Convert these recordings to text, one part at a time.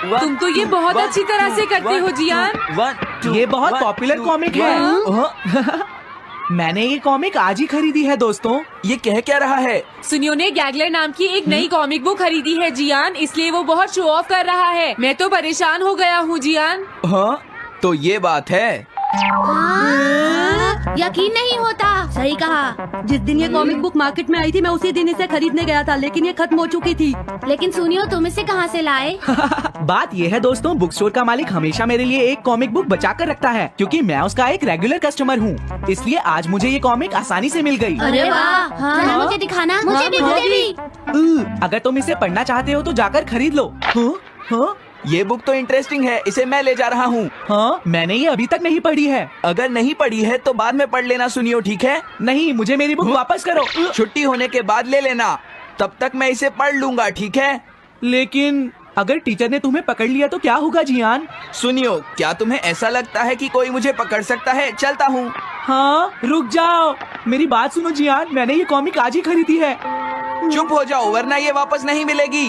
तुम तो ये बहुत अच्छी तरह से करते हो जियान। ये बहुत पॉपुलर कॉमिक है। मैंने ये कॉमिक आज ही खरीदी है दोस्तों। ये कह क्या रहा है? सुनियो ने गैगलर नाम की एक नई कॉमिक बुक खरीदी है जियान, इसलिए वो बहुत शो ऑफ कर रहा है। मैं तो परेशान हो गया हूँ जियान। हाँ, तो ये बात है। यकीन नहीं होता। सही कहा। जिस दिन ये कॉमिक बुक मार्केट में आई थी मैं उसी दिन इसे खरीदने गया था, लेकिन ये खत्म हो चुकी थी। लेकिन सुनियो, तुम इसे कहाँ से लाए? बात ये है दोस्तों, बुक स्टोर का मालिक हमेशा मेरे लिए एक कॉमिक बुक बचा कर रखता है, क्योंकि मैं उसका एक रेगुलर कस्टमर हूँ। इसलिए आज मुझे ये कॉमिक आसानी से मिल गई। अरे वाह, जरा मुझे दिखाना। मुझे भी। अगर तुम इसे पढ़ना चाहते हो तो जाकर खरीद लो। हाँ? ये बुक तो इंटरेस्टिंग है, इसे मैं ले जा रहा हूँ। हाँ, मैंने ये अभी तक नहीं पढ़ी है। अगर नहीं पढ़ी है तो बाद में पढ़ लेना सुनियो, ठीक है? नहीं, मुझे मेरी बुक वापस करो। छुट्टी होने के बाद ले लेना, तब तक मैं इसे पढ़ लूंगा, ठीक है? लेकिन अगर टीचर ने तुम्हें पकड़ लिया तो क्या होगा जियान? सुनियो, क्या तुम्हें ऐसा लगता है कि कोई मुझे पकड़ सकता है? चलता हूँ। हाँ, रुक जाओ, मेरी बात सुनो जियान, मैंने ये कॉमिक आज ही खरीदी है। चुप हो जाओ, वरना ये वापस नहीं मिलेगी।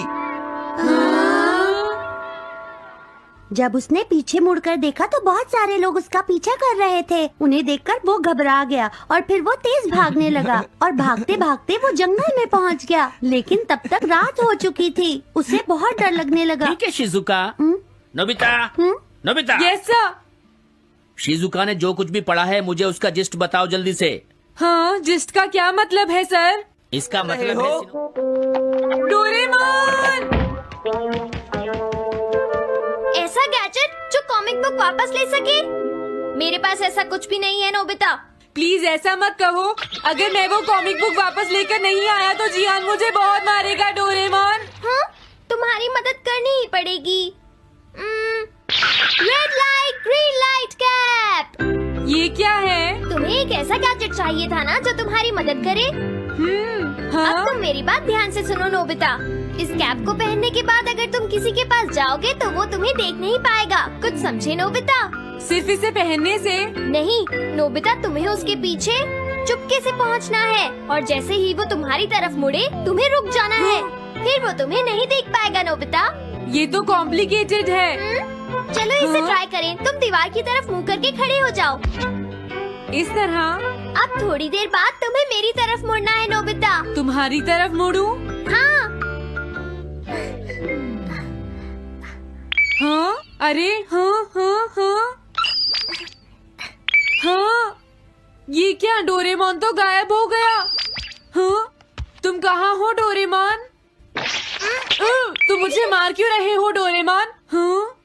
जब उसने पीछे मुड़कर देखा तो बहुत सारे लोग उसका पीछा कर रहे थे। उन्हें देखकर वो घबरा गया और फिर वो तेज भागने लगा और भागते भागते वो जंगल में पहुंच गया। लेकिन तब तक रात हो चुकी थी। उसे बहुत डर लगने लगा। ठीक है Shizuka. Nobita, Nobita. Yes sir. Shizuka ने जो कुछ भी पढ़ा है मुझे उसका जिस्ट बताओ जल्दी से। हाँ, जिस्ट का क्या मतलब है सर? इसका मतलब है डोरेमोन। ऐसा गैजेट जो कॉमिक बुक वापस ले सके? मेरे पास ऐसा कुछ भी नहीं है नोबिता। प्लीज ऐसा मत कहो। अगर मैं वो कॉमिक बुक वापस लेकर नहीं आया तो जियान मुझे बहुत मारेगा डोरेमोन। हाँ, तुम्हारी मदद करनी ही पड़ेगी। Red light, green light cap. ये क्या है? तुम्हें एक ऐसा गैजेट चाहिए था ना जो तुम्हारी मदद करे। हाँ? अब तुम मेरी बात ध्यान से सुनो नोबिता। इस कैप को पहनने के बाद अगर तुम किसी के पास जाओगे तो वो तुम्हें देख नहीं पाएगा। कुछ समझे नोबिता? सिर्फ इसे पहनने से? नहीं नोबिता, तुम्हें उसके पीछे चुपके से पहुंचना है और जैसे ही वो तुम्हारी तरफ मुड़े तुम्हें रुक जाना है। फिर वो तुम्हें नहीं देख पाएगा नोबिता। ये तो कॉम्प्लिकेटेड है। चलो इसे ट्राई करें। तुम दीवार की तरफ मुंह करके खड़े हो जाओ। इस तरह? अब थोड़ी देर बाद तुम्हें मेरी तरफ मुड़ना है नोबिता। तुम्हारी तरफ मुड़ूं? हाँ। हाँ? अरे हाँ हाँ हाँ हाँ, ये क्या? डोरेमोन तो गायब हो गया। हाँ? तुम कहाँ हो डोरेमोन? तुम मुझे मार क्यों रहे हो डोरेमोन? हाँ?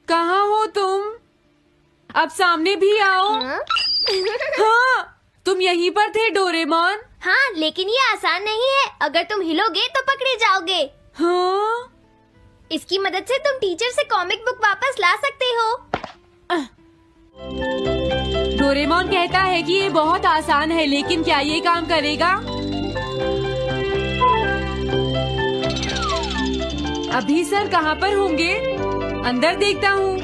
कहाँ हो तुम? अब सामने भी आओ। हाँ, तुम यहीं पर थे डोरेमोन। हाँ, लेकिन ये आसान नहीं है। अगर तुम हिलोगे तो पकड़े जाओगे। हाँ? इसकी मदद से तुम टीचर से कॉमिक बुक वापस ला सकते हो। डोरेमोन कहता है कि ये बहुत आसान है, लेकिन क्या ये काम करेगा? अभी सर कहाँ पर होंगे? अंदर देखता हूँ।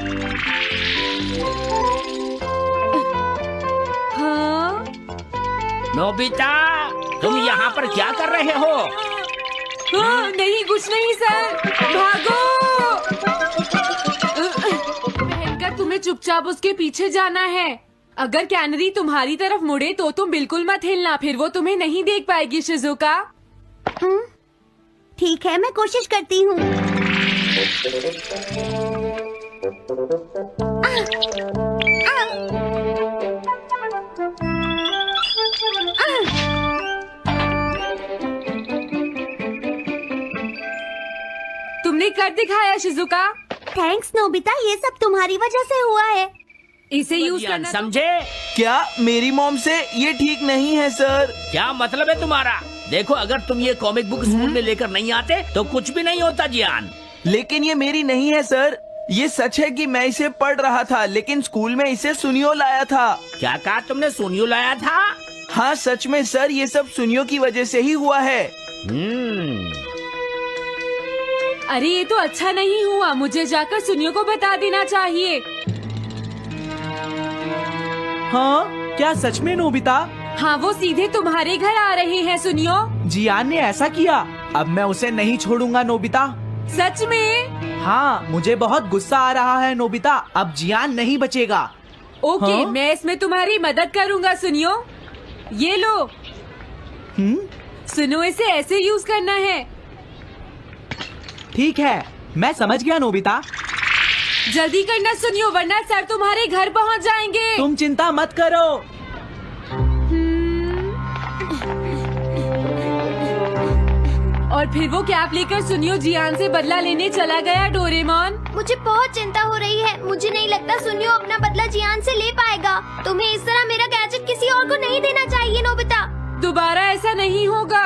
हाँ? नोबिता, तुम यहाँ पर क्या कर रहे हो? हाँ, नहीं कुछ नहीं सर। भागो! पहनकर तुम्हें चुपचाप उसके पीछे जाना है। अगर कैनरी तुम्हारी तरफ मुड़े तो तुम बिल्कुल मत हिलना, फिर वो तुम्हें नहीं देख पाएगी शिजुका। ठीक है, मैं कोशिश करती हूँ। तुमने कर दिखाया शिजुका। थैंक्स नोबिता, ये सब तुम्हारी वजह से हुआ है। इसे यूज करना समझे? क्या मेरी मॉम से? ये ठीक नहीं है सर। क्या मतलब है तुम्हारा? देखो, अगर तुम ये कॉमिक बुक स्कूल में लेकर नहीं आते तो कुछ भी नहीं होता जियान। लेकिन ये मेरी नहीं है सर। ये सच है कि मैं इसे पढ़ रहा था, लेकिन स्कूल में इसे सुनियो लाया था। क्या कहा तुमने? सुनियो लाया था? हाँ सच में सर, ये सब सुनियो की वजह से ही हुआ है। अरे ये तो अच्छा नहीं हुआ, मुझे जाकर सुनियो को बता देना चाहिए। हाँ? क्या सच में नोबिता? हाँ, वो सीधे तुम्हारे घर आ रहे हैं सुनियो। जियान ने ऐसा किया। अब मैं उसे नहीं छोड़ूंगा नोबिता। सच में? हाँ, मुझे बहुत गुस्सा आ रहा है नोबिता, अब जियान नहीं बचेगा। ओके, हाँ? मैं इसमें तुम्हारी मदद करूँगा। सुनियो, ये लो। सुनो, इसे ऐसे यूज करना है। ठीक है, मैं समझ गया नोबिता। जल्दी करना सुनियो, वरना सर तुम्हारे घर पहुँच जाएंगे। तुम चिंता मत करो। और फिर वो कैप लेकर सुनियो जियान से बदला लेने चला गया। डोरेमोन, मुझे बहुत चिंता हो रही है। मुझे नहीं लगता सुनियो अपना बदला जियान से ले पाएगा। तुम्हें इस तरह मेरा गैजेट किसी और को नहीं देना चाहिए नोबिता। दोबारा ऐसा नहीं होगा।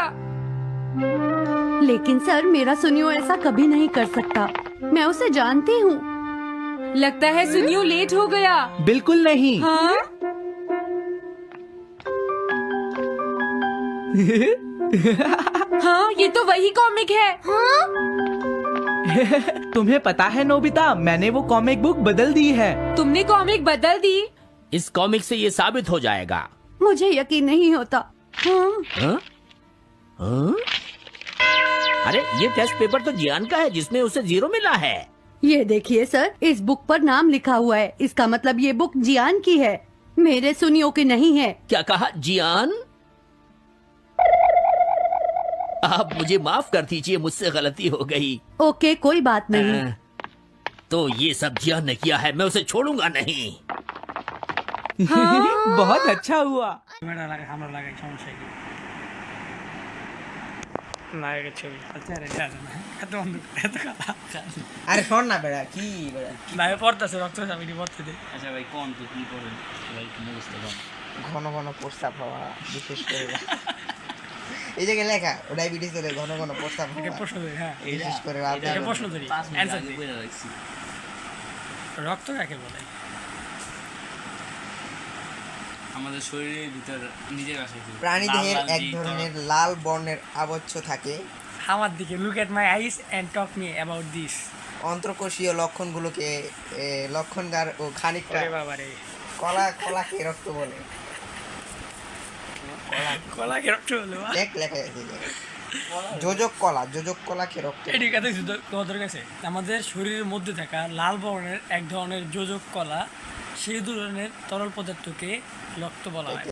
लेकिन सर, मेरा सुनियो ऐसा कभी नहीं कर सकता। मैं उसे जानती हूँ। लगता है सुनियो लेट हो गया। बिल्कुल नहीं। हाँ? हाँ, ये तो वही कॉमिक है। हाँ? तुम्हें पता है नोबिता, मैंने वो कॉमिक बुक बदल दी है। तुमने कॉमिक बदल दी? इस कॉमिक से ये साबित हो जाएगा। मुझे यकीन नहीं होता। हाँ? हाँ? हाँ? अरे ये टेस्ट पेपर तो जियान का है जिसमें उसे 0 मिला है। ये देखिए सर, इस बुक पर नाम लिखा हुआ है। इसका मतलब ये बुक जियान की है, मेरे सुनियो की नहीं है। क्या कहा? जियान? आप मुझे माफ कर दीजिए, मुझसे गलती हो गई। ओके, कोई बात नहीं। तो ये सब जियान ने किया है, मैं उसे छोड़ूंगा नहीं। बहुत अच्छा हुआ। আরে শোন না বেড়া কি বেড়া ভাই পড়তেছে রক্ত সামিনি পড়তে দে। আচ্ছা ভাই কোন তো কি করেন ভাই মুখস্থ করেন। ঘন ঘন প্রস্তাব হওয়া বিশেষ করে এই জায়গায় লেখা ডায়াবেটিস হলে ঘন ঘন প্রস্তাব একে হওয়া প্রশ্ন ধরি, হ্যাঁ বিশেষ করে রাতে একে প্রশ্ন ধরি, 5 মিনিট অ্যানসার আগে দিই। বলে রাখছি। রক্ত কাকে বলে? আমাদের শরীরের ভিতর নিজের আসে প্রাণী দেহের এক ধরনের লাল বর্ণের আবচ্ছ থাকে। আমার দিকে look at my eyes and talk me about this. অন্তর্কোষীয় লক্ষণগুলোকে লক্ষণগার ও খানিকটা ওরে বাবা রে, কলাকে রক্ত বলে। কলাকে রক্ত বলে? দেখ লেখা আছে যোজক কলাকে রক্ত বলে। এটি কথা তোমাদের কাছে আমাদের শরীরের মধ্যে থাকা লাল বর্ণের এক ধরনের যোজক কলা, সেই ধরনের তরল পদার্থকে রক্ত বলা হয়।